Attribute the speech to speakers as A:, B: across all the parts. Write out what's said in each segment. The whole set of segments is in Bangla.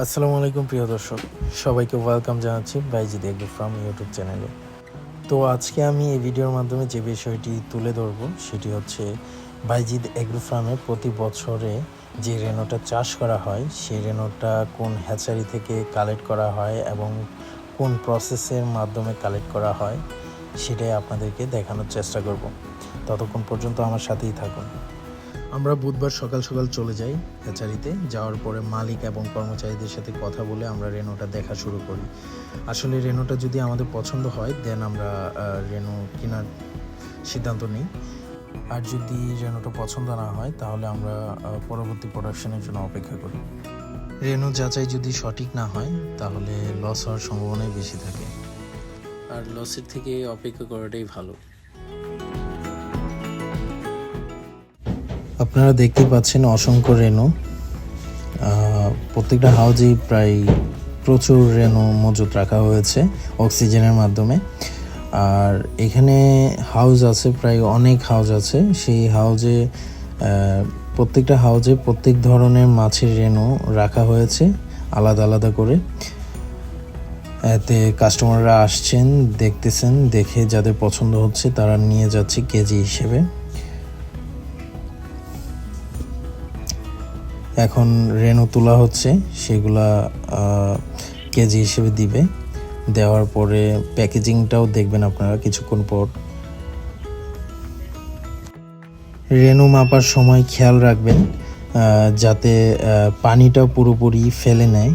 A: আসসালামু আলাইকুম প্রিয় দর্শক, সবাইকে ওয়েলকাম জানাচ্ছি বাইজিদ এগ্রো ফার্ম ইউটিউব চ্যানেলে। তো আজকে আমি এই ভিডিওর মাধ্যমে যে বিষয়টি তুলে ধরব সেটি হচ্ছে বাইজিদ এগ্রো ফার্মে প্রতি বছরে যে রেনোটা চাষ করা হয় সেই রেনোটা কোন হ্যাচারি থেকে কালেক্ট করা হয় এবং কোন প্রসেসের মাধ্যমে কালেক্ট করা হয় সেটাই আপনাদেরকে দেখানোর চেষ্টা করব। ততক্ষণ পর্যন্ত আমার সাথেই থাকুন। আমরা বুধবার সকাল সকাল চলে যাই হ্যাচারিতে। যাওয়ার পরে মালিক এবং কর্মচারীদের সাথে কথা বলে আমরা রেনোটা দেখা শুরু করি। আসলে রেনোটা যদি আমাদের পছন্দ হয় দেন আমরা রেনো কেনার সিদ্ধান্ত নিই। আর যদি রেনোটা পছন্দ না হয় তাহলে আমরা পরবর্তী প্রোডাকশনের জন্য অপেক্ষা করি। রেনো যাচাই যদি সঠিক না হয় তাহলে লস হওয়ার সম্ভাবনাই বেশি থাকে, আর লসের থেকে অপেক্ষা করাটাই ভালো। আপনারা দেখতে পাচ্ছেন অসংখ্য রেনো, প্রত্যেকটা হাউজেই প্রায় প্রচুর রেনো মজুত রাখা হয়েছে অক্সিজেনের মাধ্যমে। আর এখানে হাউজ আছে, প্রায় অনেক হাউজ আছে। সেই হাউজে প্রত্যেকটা হাউজে প্রত্যেক ধরনের মাছের রেনো রাখা হয়েছে আলাদা আলাদা করে। এতে কাস্টমাররা আসছেন, দেখতেছেন, দেখে যাদের পছন্দ হচ্ছে তারা নিয়ে যাচ্ছে কেজি হিসেবে। এখন রেনো তোলা হচ্ছে, সেগুলা কেজি হিসেবে দিবে। দেওয়ার পরে প্যাকেজিংটাও দেখবেন আপনারা কিছুক্ষণ পর। রেনো মাপার সময় খেয়াল রাখবেন যাতে পানিটাও পুরোপুরি ফেলে নেয়,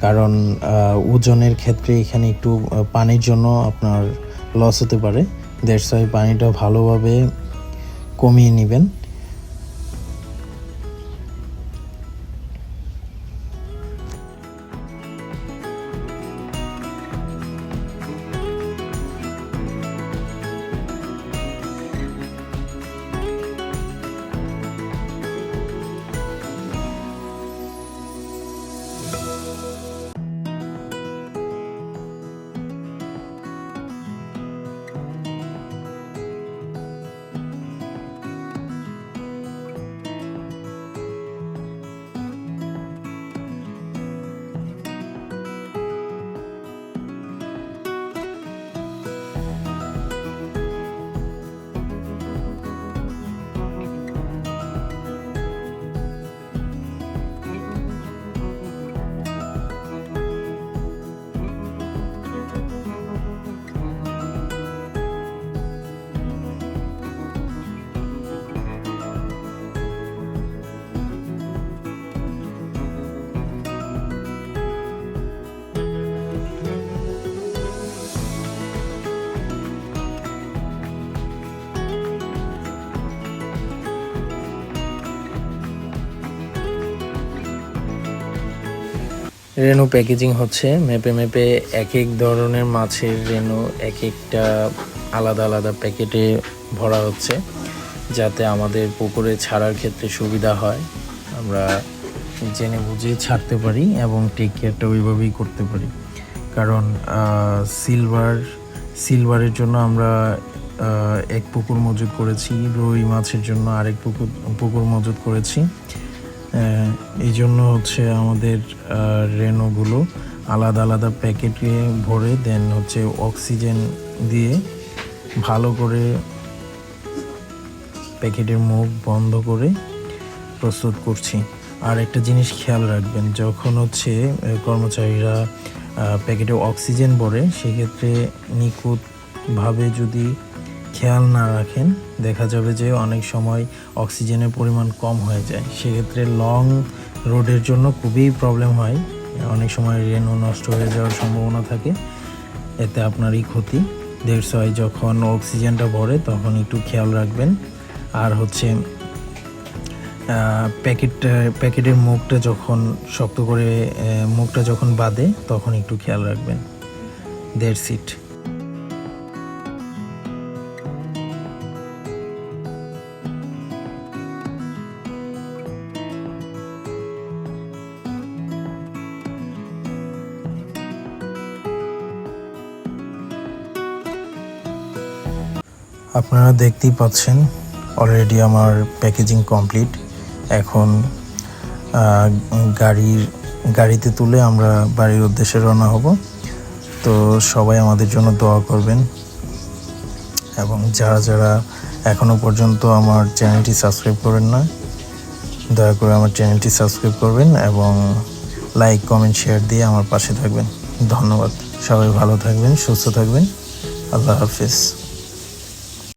A: কারণ ওজনের ক্ষেত্রে এখানে একটু পানির জন্য আপনার লস হতে পারে। দ্যাটস ওয়াই পানিটা ভালোভাবে কমিয়ে নেবেন। রেনো প্যাকেজিং হচ্ছে মেপে মেপে এক এক ধরনের মাছের রেনো এক একটা আলাদা আলাদা প্যাকেটে ভরা হচ্ছে, যাতে আমাদের পুকুরে ছাড়ার ক্ষেত্রে সুবিধা হয়, আমরা জেনে বুঝে ছাড়তে পারি এবং টেক কেয়ারটা ওইভাবেই করতে পারি। কারণ সিলভারের জন্য আমরা এক পুকুর মজুত করেছি, রুই মাছের জন্য আরেক পুকুর মজুত করেছি। এই জন্য হচ্ছে আমাদের রেনোগুলো আলাদা আলাদা প্যাকেটে ভরে দেন হচ্ছে অক্সিজেন দিয়ে ভালো করে প্যাকেটের মুখ বন্ধ করে প্রস্তুত করছি। আর একটা জিনিস খেয়াল রাখবেন, যখন হচ্ছে কর্মচারীরা প্যাকেটে অক্সিজেন ভরে সেক্ষেত্রে নিখুঁতভাবে যদি খেয়াল না রাখেন দেখা যাবে যে অনেক সময় অক্সিজেনের পরিমাণ কম হয়ে যায়। সেক্ষেত্রে লং রোডের জন্য খুবই প্রবলেম হয়, অনেক সময় রেনো নষ্ট হয়ে যাওয়ার সম্ভাবনা থাকে, এতে আপনারই ক্ষতি। দ্যাটস ওয়াই যখন অক্সিজেনটা ভরে তখন একটু খেয়াল রাখবেন। আর হচ্ছে প্যাকেটের মুখটা যখন শক্ত করে মুখটা যখন বাঁধে তখন একটু খেয়াল রাখবেন। That's it. আপনারা দেখতেই পাচ্ছেন অলরেডি আমার প্যাকেজিং কমপ্লিট। এখন গাড়ির গাড়িতে তুলে আমরা বাড়ির উদ্দেশ্যে রওনা হব। তো সবাই আমাদের জন্য দোয়া করবেন, এবং যারা যারা এখনও পর্যন্ত আমার চ্যানেলটি সাবস্ক্রাইব করেন না, দয়া করে আমার চ্যানেলটি সাবস্ক্রাইব করবেন এবং লাইক, কমেন্ট, শেয়ার দিয়ে আমার পাশে থাকবেন। ধন্যবাদ। সবাই ভালো থাকবেন, সুস্থ থাকবেন। আল্লাহ হাফিজ।